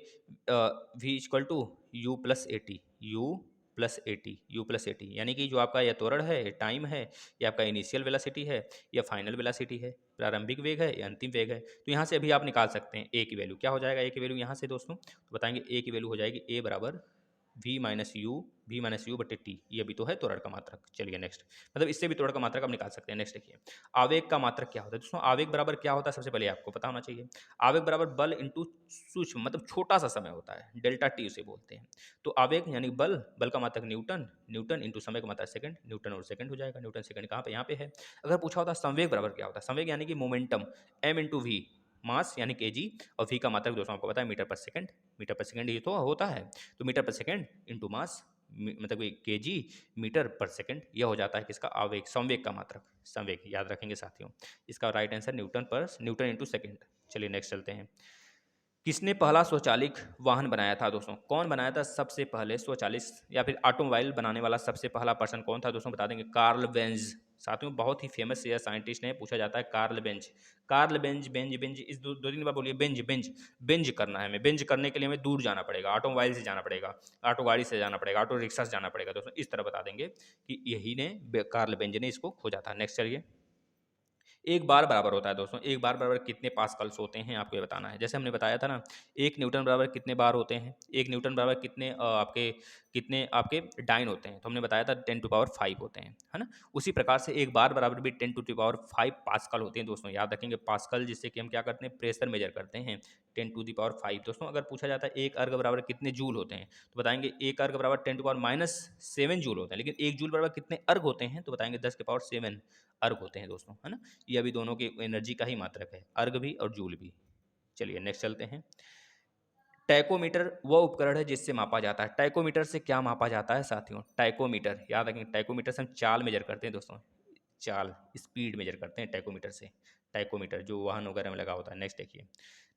V equal to U plus A T, U plus A T, यानी कि जो आपका यह त्वरण है, ये टाइम है, ये आपका इनिशियल वेलोसिटी है, या फाइनल वेलोसिटी है, प्रारंभिक वेग है या अंतिम वेग है। तो यहाँ से अभी आप निकाल सकते हैं ए की वैल्यू, क्या हो जाएगा ए की वैल्यू यहाँ से दोस्तों, तो बताएंगे ए की वैल्यू हो जाएगी ए बराबर वी माइनस यू बटे टी, ये भी तो है त्वरण का मात्रक। चलिए नेक्स्ट, मतलब इससे भी त्वरण का मात्रक आप निकाल सकते हैं। नेक्स्ट देखिए, आवेग का मात्रक क्या होता है दोस्तों, आवेग बराबर क्या होता है सबसे पहले आपको पता होना चाहिए। आवेग बराबर बल इंटू सूक्ष्म, मतलब छोटा सा समय होता है, डेल्टा टी उसे बोलते हैं। तो आवेग यानी बल, बल का मात्रक न्यूटन, न्यूटन इंटू समय का मात्रक सेकंड, न्यूटन और सेकंड हो जाएगा। न्यूटन सेकंड कहाँ पे, यहाँ पे है। अगर पूछा होता संवेग बराबर क्या होता है, संवेग यानी कि मोमेंटम, एम इंटू वी, मास यानी केजी, और वी का मात्रक दोस्तों आपको पता है मीटर पर सेकंड, मीटर पर सेकंड ये तो होता है। तो मीटर पर सेकंड इंटू मास, मतलब केजी मीटर पर सेकंड, यह हो जाता है किसका, आवेग, संवेग का मात्रक, संवेग याद रखेंगे साथियों। इसका right answer Newton into second. चलिए नेक्स्ट चलते हैं। किसने पहला स्वचालित वाहन बनाया था दोस्तों, कौन बनाया था सबसे पहले स्वचालित या फिर ऑटोमोबाइल बनाने वाला सबसे पहला पर्सन कौन था दोस्तों, बता देंगे कार्ल बेंज। साथियों बहुत ही फेमस यह साइंटिस्ट है, पूछा जाता है Karl Benz, Karl Benz, Benz Benz, इस दो तीन बार बोलिए, बेंज बेंज, बेंज करना है हमें। बेंज करने के लिए हमें दूर जाना पड़ेगा, ऑटोमोबाइल से जाना पड़ेगा, ऑटो गाड़ी से जाना पड़ेगा, ऑटो रिक्शा से जाना पड़ेगा दोस्तों। इस तरह बता देंगे कि यही ने, कार्ल बेंज ने इसको खोजा था। नेक्स्ट चलिए, एक बार बराबर होता है दोस्तों, एक बार बराबर कितने पास्कल्स होते हैं आपको ये बताना है। जैसे हमने बताया था ना, एक न्यूटन बराबर कितने बार होते हैं, एक न्यूटन बराबर कितने आपके डाइन होते हैं, तो हमने बताया था 10⁵ होते हैं, है ना। उसी प्रकार से एक बार बराबर भी 10⁵ पास्कल होते हैं दोस्तों, याद रखेंगे पास्कल, जिससे कि हम क्या करते हैं, प्रेशर मेजर करते हैं। 10⁵ दोस्तों। अगर पूछा जाता है एक अर्ग बराबर कितने जूल होते हैं, तो बताएंगे एक अर्ग बराबर 10⁻⁻7 जूल होते हैं। लेकिन एक जूल बराबर कितने अर्ग होते हैं, तो बताएंगे 10⁻7 अर्ग होते हैं दोस्तों, है ना। ये अभी दोनों की एनर्जी का ही मात्रक है, अर्ग भी और जूल भी। चलिए नेक्स्ट चलते हैं। टैकोमीटर वह उपकरण है जिससे मापा जाता है, टैकोमीटर से क्या मापा जाता है साथियों, टैकोमीटर याद रखेंगे, टैकोमीटर से हम चाल मेजर करते हैं दोस्तों, चाल, स्पीड मेजर करते हैं टैकोमीटर से, टैकोमीटर जो वाहन वगैरह में लगा होता है। नेक्स्ट देखिए,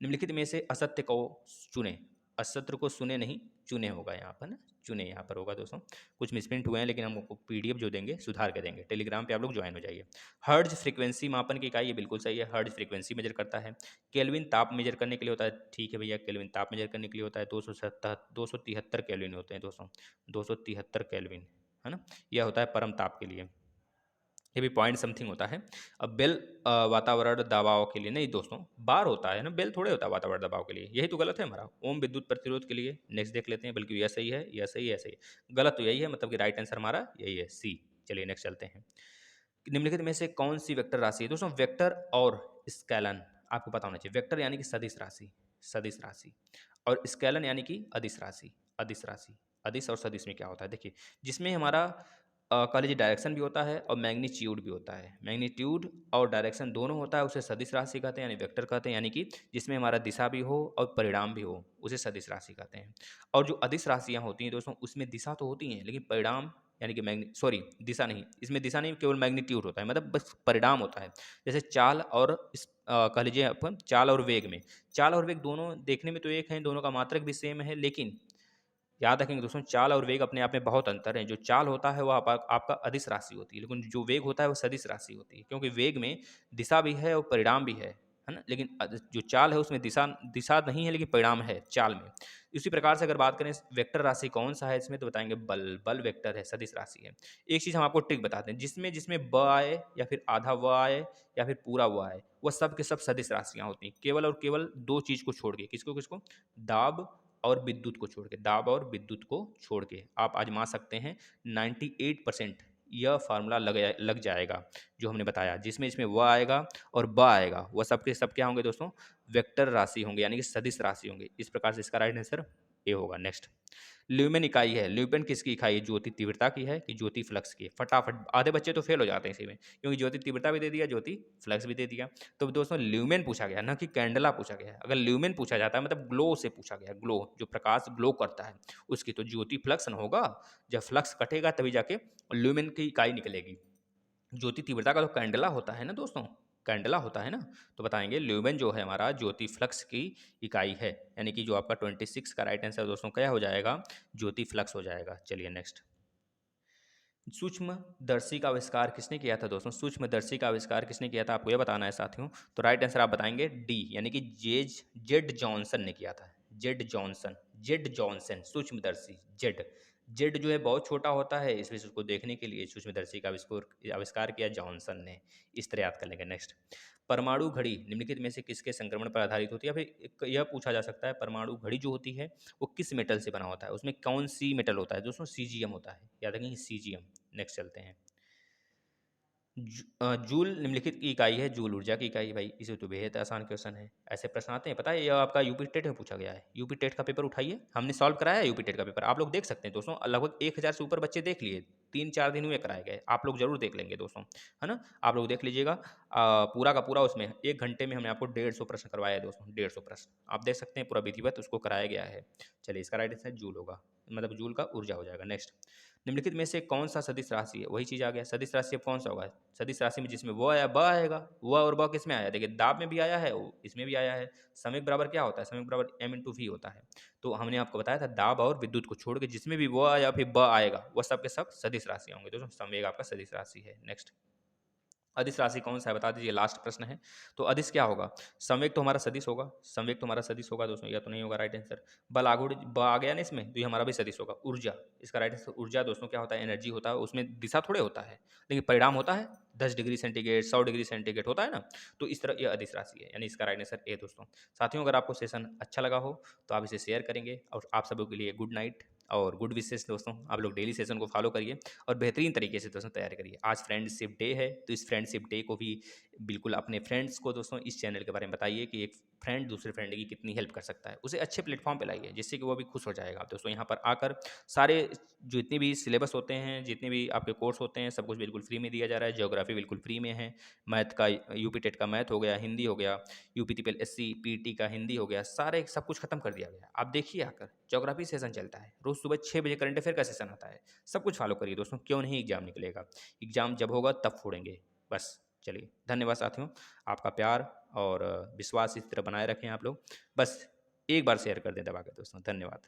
निम्नलिखित में से असत्य को चुने, असत्य को सुने नहीं, चुने होगा यहाँ पर ना, चुने यहाँ पर होगा दोस्तों। कुछ मिसप्रिंट हुए हैं, लेकिन हम आपको पीडीएफ जो देंगे सुधार के देंगे, टेलीग्राम पे आप लोग ज्वाइन हो जाइए। हर्ट्ज फ्रीक्वेंसी मापन की इकाई, ये बिल्कुल सही है, हर्ट्ज फ्रीक्वेंसी मेजर करता है। केल्विन ताप मेजर करने के लिए होता है, ठीक है भैया, केल्विन ताप मेजर करने के लिए होता है 273 केल्विन होते हैं दोस्तों, 273 केल्विन, है ना। यह होता है परम ताप के लिए, ये भी पॉइंट समथिंग होता है। अब बेल वातावरण दबाव के लिए नहीं दोस्तों, बार होता है ना, बेल थोड़े होता है वातावरण दबाव के लिए, यही तो गलत है हमारा। ओम विद्युत प्रतिरोध के लिए, नेक्स्ट देख लेते हैं, बल्कि यह सही है, यह सही है, सही है, गलत तो यही है, मतलब कि राइट आंसर हमारा यही है, सी। चलिए नेक्स्ट चलते हैं। निम्नलिखित में से कौन सी वेक्टर राशि है दोस्तों, वेक्टर और स्केलन आपको पता होना चाहिए। वेक्टर यानी कि सदिश राशि, सदिश राशि, और स्केलन यानी कि अदिश राशि, अदिश राशि। अदिश और सदिश में क्या होता है देखिए, जिसमें हमारा कह लीजिए डायरेक्शन भी होता है और मैग्नीट्यूड भी होता है, मैग्नीट्यूड और डायरेक्शन दोनों होता है, उसे सदिश राशि कहते हैं, यानी वेक्टर कहते हैं, यानी कि जिसमें हमारा दिशा भी हो और परिणाम भी हो, उसे सदिश राशि कहते हैं। और जो अदिश राशियाँ होती हैं दोस्तों, उसमें दिशा तो होती हैं, लेकिन परिणाम यानी कि दिशा नहीं, इसमें दिशा नहीं, केवल मैग्नीट्यूड होता है, मतलब बस परिणाम होता है। जैसे चाल और कह लीजिए अपन चाल और वेग में, चाल और वेग दोनों देखने में तो एक हैं, दोनों का मात्रक भी सेम है, लेकिन याद रखेंगे दोस्तों, चाल और वेग अपने आप में बहुत अंतर है। जो चाल होता है वह आपका अदिश राशि होती है, लेकिन जो वेग होता है वह सदिश राशि होती है, क्योंकि वेग में दिशा भी है और परिणाम भी है ना। लेकिन जो चाल है उसमें दिशा दिशा नहीं है, लेकिन परिणाम है चाल में। इसी प्रकार से अगर बात करें वेक्टर राशि कौन सा है इसमें, तो बताएंगे बल, बल वेक्टर है, सदिश राशि है। एक चीज़ हम आपको ट्रिक बताते हैं, जिसमें जिसमें ब आए या फिर आधा व आए या फिर पूरा व आए, वह सब के सब सदिश राशियाँ होती हैं, केवल और केवल दो चीज़ को छोड़ के, किसको किसको, दाब और विद्युत को छोड़ के, दाब और विद्युत को छोड़ के आप आजमा सकते हैं। 98% यह फार्मूला लग जाएगा जो हमने बताया, जिसमें इसमें व आएगा और ब आएगा, वह सब के सब क्या होंगे दोस्तों, वेक्टर राशि होंगे, यानी कि सदिश राशि होंगे। इस प्रकार से इसका राइट आंसर ए होगा। नेक्स्ट, ल्यूमेन इकाई है, ल्यूमेन किसकी इकाई है, ज्योति तीव्रता की है कि ज्योति फ्लक्स की है। फटाफट आधे बच्चे तो फेल हो जाते हैं इसी में, क्योंकि ज्योति तीव्रता भी दे दिया, ज्योति फ्लक्स भी दे दिया। तो दोस्तों ल्यूमेन पूछा गया, ना कि कैंडला पूछा गया है। अगर ल्यूमेन पूछा जाता है मतलब ग्लो से पूछा गया, ग्लो जो प्रकाश ग्लो करता है उसकी, तो ज्योति फ्लक्स न होगा, जब फ्लक्स कटेगा तभी जाके ल्यूमेन की इकाई निकलेगी। ज्योति तीव्रता का तो कैंडला होता है ना दोस्तों, कैंडला होता है ना, तो बताएंगे ल्यूमेन जो है हमारा ज्योति फ्लक्स की इकाई है, यानी कि जो आपका 26 का राइट आंसर दोस्तों क्या हो जाएगा, ज्योति फ्लक्स हो जाएगा। चलिए नेक्स्ट, सूक्ष्मदर्शी का आविष्कार किसने किया था दोस्तों, सूक्ष्मदर्शी का आविष्कार किसने किया था, आपको यह बताना है साथियों। तो राइट आंसर आप बताएंगे डी, यानी कि जेड जॉनसन ने किया था। जेड जॉनसन सूक्ष्मदर्शी। जेड जेड जो है बहुत छोटा होता है, इसलिए उसको देखने के लिए सूक्ष्मदर्शी का आविष्कार आविष्कार किया जॉनसन ने। इस तरह याद कर लेंगे। नेक्स्ट, परमाणु घड़ी निम्नलिखित में से किसके संक्रमण पर आधारित होती है। अभी यह पूछा जा सकता है परमाणु घड़ी जो होती है वो किस मेटल से बना होता है, उसमें कौन सी मेटल होता है दोस्तों, सीजीएम होता है, याद रखेंगे सीजीएम। नेक्स्ट चलते हैं, जूल निम्नलिखित की इकाई है, जूल ऊर्जा की इकाई। भाई इसे तो बेहद आसान क्वेश्चन है, ऐसे प्रश्न आते हैं पता है, यह आपका यूपी टेट में पूछा गया है। यूपी टेट का पेपर उठाइए, हमने सॉल्व कराया है यूपी टेट का पेपर, आप लोग देख सकते हैं दोस्तों, लगभग 1000 से ऊपर बच्चे देख लिए, 3-4 दिन हुए कराए गए, आप लोग जरूर देख लेंगे दोस्तों, है ना। आप लोग देख लीजिएगा, पूरा का पूरा उसमें 1 घंटे में हमने आपको 150 प्रश्न करवाया है दोस्तों, 150 प्रश्न आप देख सकते हैं, पूरा विधिवत उसको कराया गया है। चलिए इसका राइट आंसर जूल होगा, मतलब जूल का ऊर्जा हो जाएगा। नेक्स्ट, निम्नलिखित में से कौन सा सदिश राशि है, वही चीज़ आ गया, सदिश राशि अब कौन सा होगा, सदिश राशि में जिसमें वो आया ब आएगा, व और ब किस में आया, देखिए दाब में भी आया है, इसमें भी आया है। समय बराबर क्या होता है, समय बराबर एम इंटू वी होता है। तो हमने आपको बताया था दाब और विद्युत को छोड़ के जिसमें भी वो या फिर ब आएगा वह सब के सब सदिश राशि होंगे दोस्तों, संवेग आपका सदिश राशि है। नेक्स्ट, अदिश राशि कौन सा है बता दीजिए, लास्ट प्रश्न है। तो अदिश क्या होगा, संवेग तो हमारा सदिश होगा, संवेग तो हमारा सदिश होगा दोस्तों, या तो नहीं होगा राइट आंसर। बल आगुड़ ब आ गया ना इसमें, तो ये हमारा भी सदिश होगा। ऊर्जा, इसका राइट आंसर ऊर्जा दोस्तों क्या होता है, एनर्जी होता है, उसमें दिशा थोड़े होता है, लेकिन परिणाम होता है 10 डिग्री सेंटीग्रेड 100 डिग्री सेंटीग्रेड होता है ना। तो इस तरह यह अदिश राशि है, यानी इसका राइट आंसर ए दोस्तों। साथियों अगर आपको सेशन अच्छा लगा हो तो आप इसे शेयर करेंगे, और आप सबों के लिए गुड नाइट और गुड विशेष दोस्तों। आप लोग डेली सेशन को फॉलो करिए और बेहतरीन तरीके से दोस्तों तैयारी करिए। आज फ्रेंडशिप डे है, तो इस फ्रेंडशिप डे को भी बिल्कुल अपने फ्रेंड्स को दोस्तों इस चैनल के बारे में बताइए कि एक फ्रेंड दूसरे फ्रेंड की कितनी हेल्प कर सकता है, उसे अच्छे प्लेटफॉर्म पे लाइए जिससे कि वो भी खुश हो जाएगा दोस्तों। यहाँ पर आकर सारे जितने भी सिलेबस होते हैं, जितने भी आपके कोर्स होते हैं, सब कुछ बिल्कुल फ्री में दिया जा रहा है। ज्योग्राफी बिल्कुल फ्री में है, मैथ का यूपी टेट का मैथ हो गया, हिंदी हो गया, यूपी ट्रिपल एससी पीटी का हिंदी हो गया, सारे सब कुछ खत्म कर दिया गया। आप देखिए आकर ज्योग्राफी सेशन चलता है रोज़ सुबह 6 बजे, करंट अफेयर का सेशन आता है। सब कुछ फॉलो करिए दोस्तों, क्यों नहीं एग्जाम निकलेगा, एग्जाम जब होगा तब फोड़ेंगे बस। चलिए धन्यवाद साथियों, आपका प्यार और विश्वास इस तरह बनाए रखें आप लोग, बस एक बार शेयर कर दें दबा के दोस्तों, धन्यवाद।